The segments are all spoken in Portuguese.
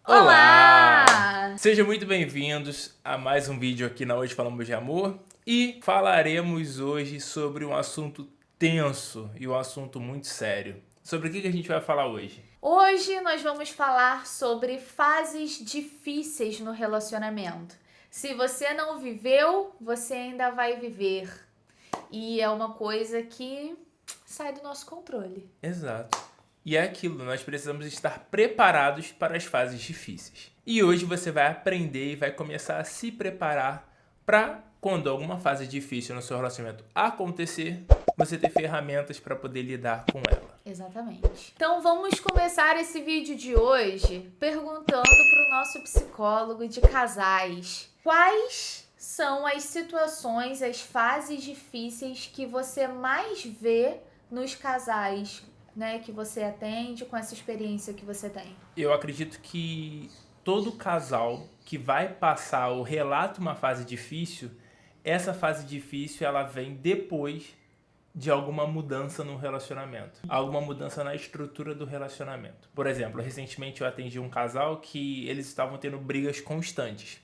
Olá! Sejam muito bem-vindos a mais um vídeo aqui na Hoje Falamos de Amor e falaremos hoje sobre um assunto tenso e um assunto muito sério. Sobre o que a gente vai falar hoje? Hoje nós vamos falar sobre fases difíceis no relacionamento. Se você não viveu, você ainda vai viver. E é uma coisa que sai do nosso controle. Exato. E é aquilo, nós precisamos estar preparados para as fases difíceis. E hoje você vai aprender e vai começar a se preparar para quando alguma fase difícil no seu relacionamento acontecer, você ter ferramentas para poder lidar com ela. Exatamente. Então vamos começar esse vídeo de hoje perguntando para o nosso psicólogo de casais. Quais são as situações, as fases difíceis que você mais vê nos casais, né, que você atende, com essa experiência que você tem? Eu acredito que todo casal que vai passar ou relata uma fase difícil, essa fase difícil ela vem depois de alguma mudança no relacionamento, alguma mudança na estrutura do relacionamento. Por exemplo, recentemente eu atendi um casal que eles estavam tendo brigas constantes.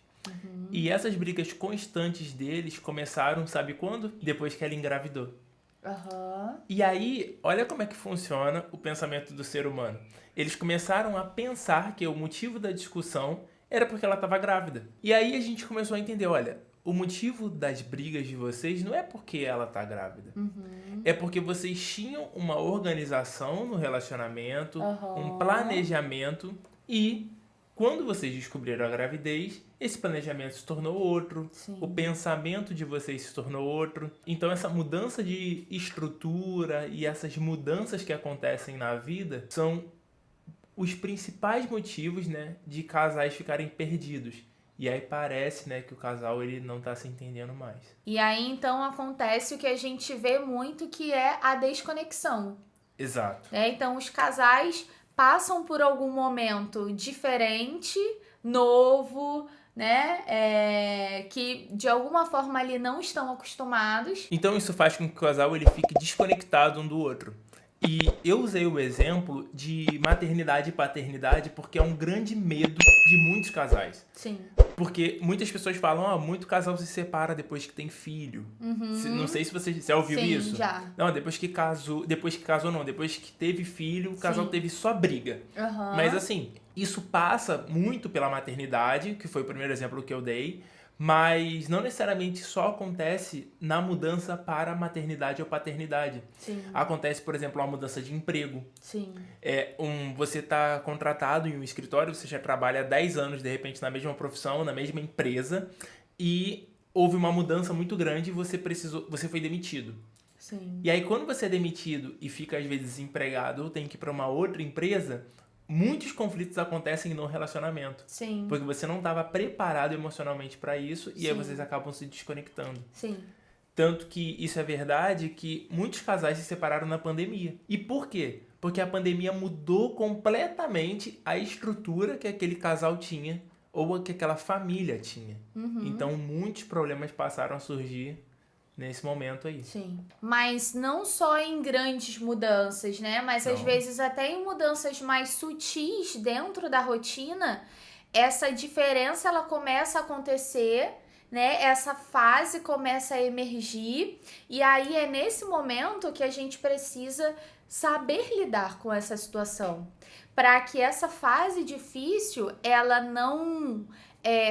E essas brigas constantes deles começaram, sabe quando? Depois que ela engravidou. E aí, olha como é que funciona o pensamento do ser humano. Eles começaram a pensar que o motivo da discussão era porque ela estava grávida. E aí a gente começou a entender, olha, o motivo das brigas de vocês não é porque ela está grávida. É porque vocês tinham uma organização no relacionamento, um planejamento e quando vocês descobriram a gravidez, esse planejamento se tornou outro, o pensamento de vocês se tornou outro. Então essa mudança de estrutura e essas mudanças que acontecem na vida são os principais motivos, né, de casais ficarem perdidos. E aí parece, né, que o casal ele não tá se entendendo mais. E aí então acontece o que a gente vê muito, que é a desconexão. Exato. Então os casais passam por algum momento diferente, novo, né? Que de alguma forma ali não estão acostumados. Então isso faz com que o casal ele fique desconectado um do outro. E eu usei o exemplo de maternidade e paternidade porque é um grande medo de muitos casais. Sim. Porque muitas pessoas falam, muito casal se separa depois que tem filho. Não sei se você já ouviu isso. Sim, já. Não, depois que casou não, depois que teve filho, o casal teve só briga. Mas assim, isso passa muito pela maternidade, que foi o primeiro exemplo que eu dei, mas não necessariamente só acontece na mudança para maternidade ou paternidade. Sim. Acontece, por exemplo, uma mudança de emprego. Sim. Você está contratado em um escritório, você já trabalha há 10 anos, de repente, na mesma profissão, na mesma empresa, e houve uma mudança muito grande e você foi demitido. Sim. E aí, quando você é demitido e fica, às vezes, desempregado ou tem que ir para uma outra empresa, muitos conflitos acontecem no relacionamento. Sim. Porque você não estava preparado emocionalmente para isso e aí vocês acabam se desconectando. Sim. Tanto que isso é verdade que muitos casais se separaram na pandemia. E por quê? Porque a pandemia mudou completamente a estrutura que aquele casal tinha ou que aquela família tinha. Então, muitos problemas passaram a surgir nesse momento aí. Sim. Mas não só em grandes mudanças, né? Mas às vezes até em mudanças mais sutis dentro da rotina, essa diferença ela começa a acontecer, né? Essa fase começa a emergir e aí é nesse momento que a gente precisa saber lidar com essa situação, para que essa fase difícil ela não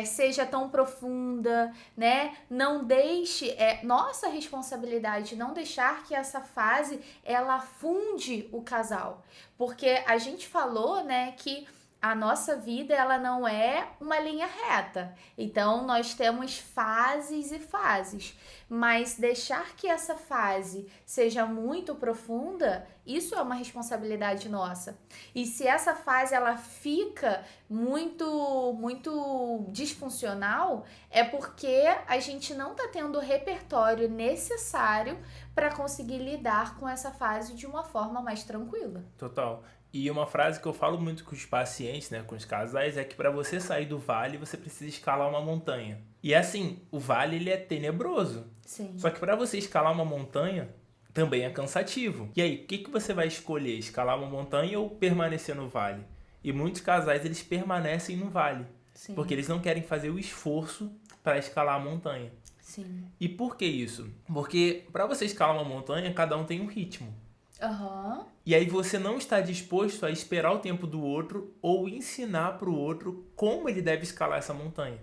seja tão profunda, né? Não deixe, nossa responsabilidade não deixar que essa fase ela afunde o casal, porque a gente falou, né, que a nossa vida ela não é uma linha reta, então nós temos fases e fases, mas deixar que essa fase seja muito profunda, isso é uma responsabilidade nossa. E se essa fase ela fica muito disfuncional, é porque a gente não está tendo o repertório necessário para conseguir lidar com essa fase de uma forma mais tranquila. Total. E uma frase que eu falo muito com os pacientes, né, com os casais, é que para você sair do vale, você precisa escalar uma montanha. E assim, o vale ele é tenebroso. Sim. Só que para você escalar uma montanha, também é cansativo. E aí, o que você vai escolher? Escalar uma montanha ou permanecer no vale? E muitos casais, eles permanecem no vale. Sim. Porque eles não querem fazer o esforço para escalar a montanha. Sim. E por que isso? Porque para você escalar uma montanha, cada um tem um ritmo. Aham. E aí você não está disposto a esperar o tempo do outro ou ensinar para o outro como ele deve escalar essa montanha.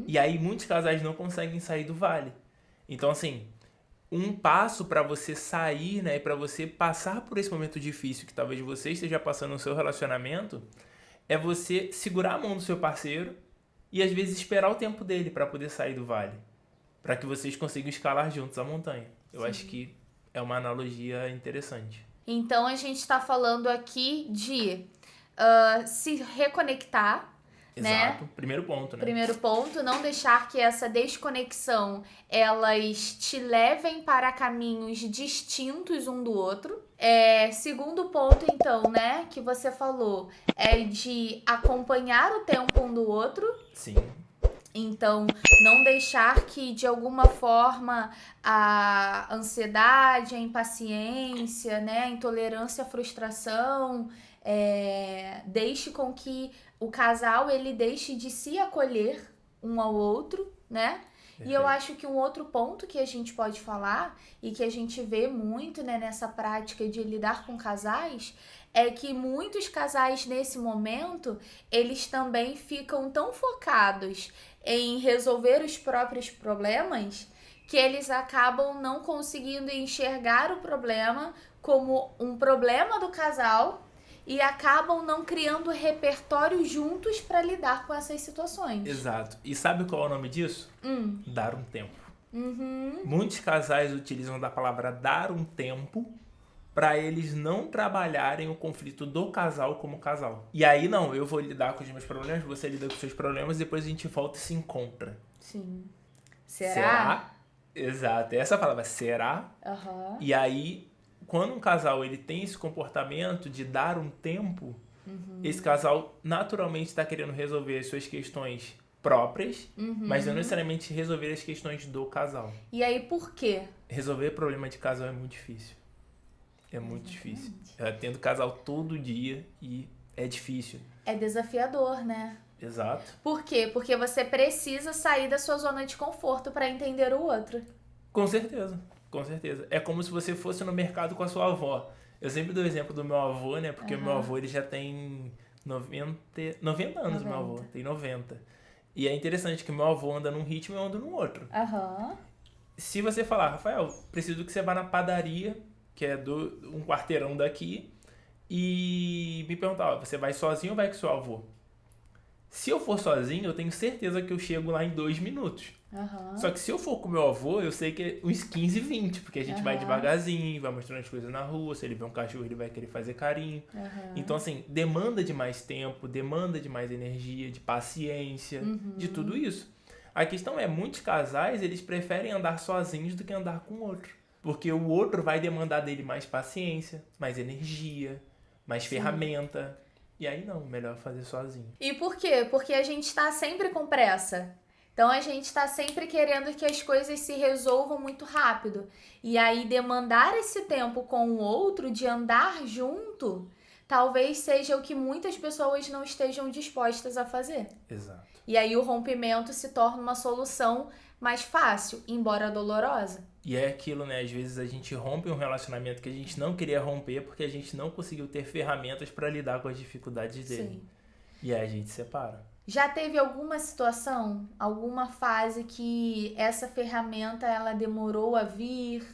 E aí muitos casais não conseguem sair do vale. Então, assim, um passo para você sair, né, para você passar por esse momento difícil que talvez você esteja passando no seu relacionamento, é você segurar a mão do seu parceiro e às vezes esperar o tempo dele para poder sair do vale, para que vocês consigam escalar juntos a montanha. Eu acho que é uma analogia interessante. Então a gente está falando aqui de se reconectar, Exato. né? Primeiro ponto, né? Primeiro ponto, não deixar que essa desconexão elas te levem para caminhos distintos um do outro. Segundo ponto, então, né, que você falou, é de acompanhar o tempo um do outro. Sim. Então, não deixar que, de alguma forma, a ansiedade, a impaciência, né, a intolerância, a frustração, deixe com que o casal ele deixe de se acolher um ao outro, né? E eu acho que um outro ponto que a gente pode falar e que a gente vê muito, né, nessa prática de lidar com casais é que muitos casais nesse momento, eles também ficam tão focados em resolver os próprios problemas que eles acabam não conseguindo enxergar o problema como um problema do casal e acabam não criando repertório juntos para lidar com essas situações. Exato. E sabe qual é o nome disso? Dar um tempo. Muitos casais utilizam da palavra dar um tempo para eles não trabalharem o conflito do casal como casal. E aí não, eu vou lidar com os meus problemas, você lida com os seus problemas, depois a gente volta e se encontra. Sim. Será? Exato. Essa palavra, será? E aí, quando um casal ele tem esse comportamento de dar um tempo, esse casal naturalmente está querendo resolver as suas questões próprias, mas não necessariamente resolver as questões do casal. E aí, por quê? Resolver problema de casal é muito difícil. É muito difícil. Eu atendo casal todo dia e é difícil. É desafiador, né? Exato. Por quê? Porque você precisa sair da sua zona de conforto para entender o outro. Com certeza, com certeza. É como se você fosse no mercado com a sua avó. Eu sempre dou o exemplo do meu avô, né? Porque o meu avô ele já tem 90 anos, meu avô. Tem 90. E é interessante que o meu avô anda num ritmo e eu ando num outro. Se você falar, Rafael, preciso que você vá na padaria, que é um quarteirão daqui, e me perguntar, você vai sozinho ou vai com seu avô? Se eu for sozinho, eu tenho certeza que eu chego lá em 2 minutos. Só que se eu for com meu avô, eu sei que é uns 15, 20, porque a gente vai devagarzinho, vai mostrando as coisas na rua, se ele vê um cachorro, ele vai querer fazer carinho. Então, assim, demanda de mais tempo, demanda de mais energia, de paciência, de tudo isso. A questão é, muitos casais, eles preferem andar sozinhos do que andar com o outro. Porque o outro vai demandar dele mais paciência, mais energia, mais ferramenta. E aí não, melhor fazer sozinho. E por quê? Porque a gente tá sempre com pressa. Então a gente tá sempre querendo que as coisas se resolvam muito rápido. E aí demandar esse tempo com o outro, de andar junto, talvez seja o que muitas pessoas não estejam dispostas a fazer. Exato. E aí o rompimento se torna uma solução mais fácil, embora dolorosa. E é aquilo, né? Às vezes a gente rompe um relacionamento que a gente não queria romper porque a gente não conseguiu ter ferramentas para lidar com as dificuldades dele. Sim. E aí a gente separa. Já teve alguma situação, alguma fase que essa ferramenta ela demorou a vir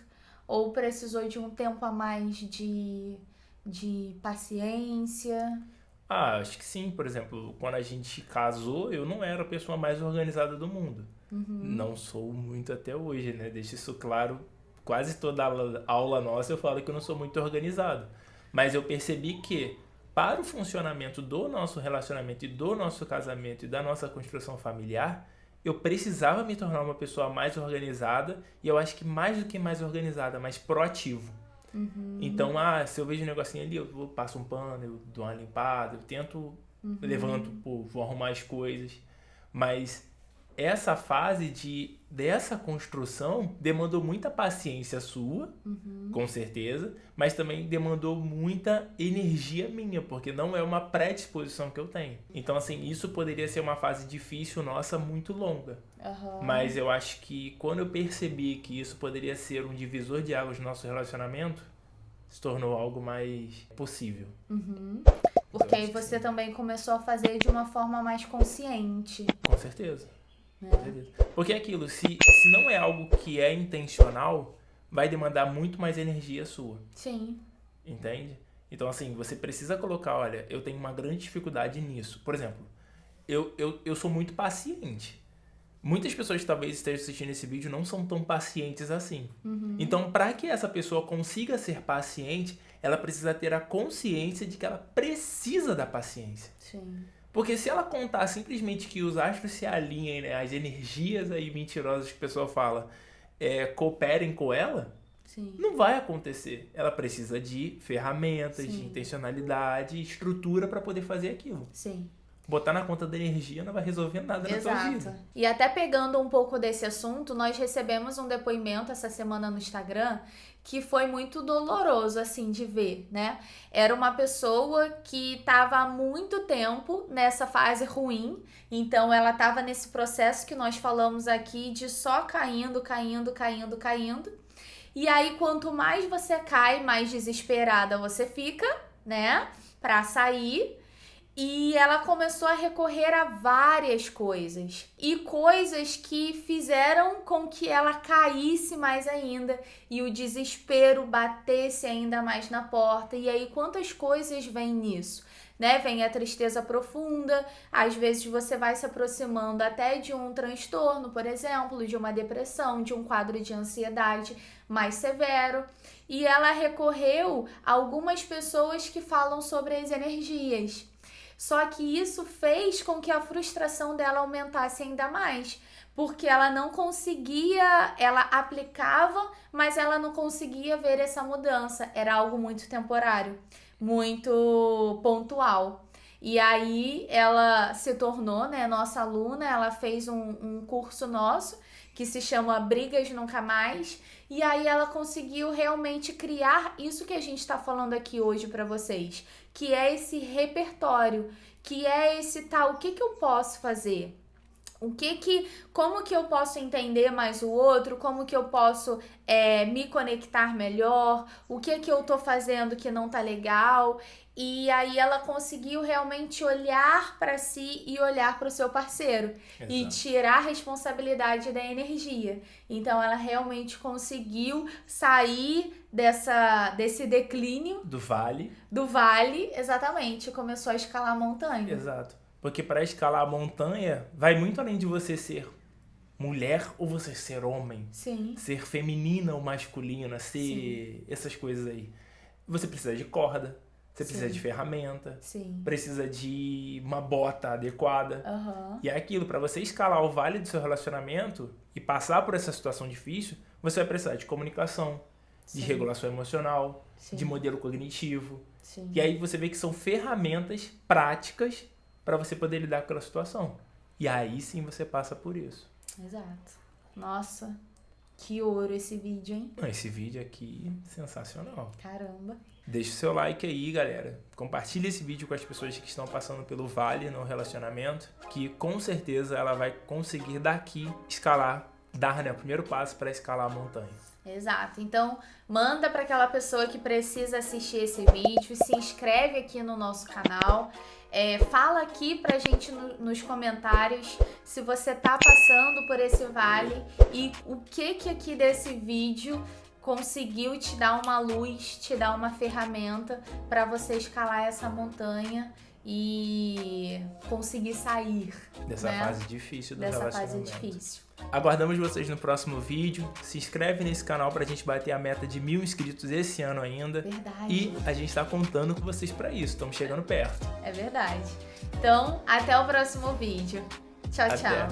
ou precisou de um tempo a mais de paciência? Acho que sim. Por exemplo, quando a gente casou, eu não era a pessoa mais organizada do mundo. Não sou muito até hoje, né? Deixo isso claro. Quase toda aula nossa eu falo que eu não sou muito organizado. Mas eu percebi que para o funcionamento do nosso relacionamento e do nosso casamento e da nossa construção familiar, eu precisava me tornar uma pessoa mais organizada e eu acho que mais do que mais organizada, mais proativo. Então, se eu vejo um negocinho ali, eu passo um pano, eu dou uma limpada, eu tento, levanto, vou arrumar as coisas, mas essa fase dessa construção demandou muita paciência sua, com certeza, mas também demandou muita energia minha, porque não é uma predisposição que eu tenho. Então, assim, isso poderia ser uma fase difícil nossa, muito longa. Mas eu acho que quando eu percebi que isso poderia ser um divisor de águas no nosso relacionamento, se tornou algo mais possível. Porque aí você também começou a fazer de uma forma mais consciente. Com certeza. Porque é aquilo, se não é algo que é intencional, vai demandar muito mais energia sua. Sim. Entende? Então, assim, você precisa colocar, olha, eu tenho uma grande dificuldade nisso. Por exemplo, eu sou muito paciente. Muitas pessoas que talvez estejam assistindo esse vídeo não são tão pacientes assim. Então, para que essa pessoa consiga ser paciente, ela precisa ter a consciência de que ela precisa da paciência. Sim. Porque se ela contar simplesmente que os astros se alinhem, né, as energias aí mentirosas que o pessoal fala, cooperem com ela, Sim. não vai acontecer. Ela precisa de ferramentas, de intencionalidade, estrutura para poder fazer aquilo. Sim. Botar na conta da energia não vai resolver nada na sua vida. E até pegando um pouco desse assunto, nós recebemos um depoimento essa semana no Instagram que foi muito doloroso, assim, de ver, né? Era uma pessoa que estava há muito tempo nessa fase ruim, então ela estava nesse processo que nós falamos aqui de só caindo. E aí, quanto mais você cai, mais desesperada você fica, né? Pra sair. E ela começou a recorrer a várias coisas. E coisas que fizeram com que ela caísse mais ainda. E o desespero batesse ainda mais na porta. E aí, quantas coisas vêm nisso? Né? Vem a tristeza profunda. Às vezes você vai se aproximando até de um transtorno, por exemplo, de uma depressão, de um quadro de ansiedade mais severo. E ela recorreu a algumas pessoas que falam sobre as energias. Só que isso fez com que a frustração dela aumentasse ainda mais, porque ela não conseguia, ela aplicava, mas ela não conseguia ver essa mudança. Era algo muito temporário, muito pontual. E aí ela se tornou, né, nossa aluna, ela fez um curso nosso que se chama Brigas Nunca Mais. E aí ela conseguiu realmente criar isso que a gente está falando aqui hoje para vocês, que é esse repertório, que é esse tal, o que eu posso fazer? Como que eu posso entender mais o outro, como que eu posso me conectar melhor, o que eu tô fazendo que não tá legal. E aí ela conseguiu realmente olhar para si e olhar para o seu parceiro. Exato. E tirar a responsabilidade da energia. Então ela realmente conseguiu sair desse declínio. Do vale. Do vale, exatamente. Começou a escalar a montanha. Exato. Porque para escalar a montanha, vai muito além de você ser mulher ou você ser homem. Sim. Ser feminina ou masculina, ser essas coisas aí. Você precisa de corda. Você precisa de ferramenta, precisa de uma bota adequada. E é aquilo, para você escalar o vale do seu relacionamento e passar por essa situação difícil, você vai precisar de comunicação, de regulação emocional, de modelo cognitivo. E aí você vê que são ferramentas práticas para você poder lidar com aquela situação. E aí sim você passa por isso. Exato. Nossa, que ouro esse vídeo, hein? Esse vídeo aqui, sensacional. Caramba. Deixa o seu like aí, galera. Compartilha esse vídeo com as pessoas que estão passando pelo vale no relacionamento, que com certeza ela vai conseguir daqui escalar, dar, né, o primeiro passo para escalar a montanha. Exato. Então, manda para aquela pessoa que precisa assistir esse vídeo, se inscreve aqui no nosso canal, fala aqui pra gente nos comentários se você tá passando por esse vale e o que aqui desse vídeo conseguiu te dar uma luz, te dar uma ferramenta para você escalar essa montanha e conseguir sair dessa fase difícil do relacionamento. Dessa fase difícil. Aguardamos vocês no próximo vídeo. Se inscreve nesse canal pra gente bater a meta de 1000 inscritos esse ano ainda. Verdade. E a gente tá contando com vocês pra isso. Estamos chegando perto. É verdade. Então, até o próximo vídeo. Tchau, Até. tchau.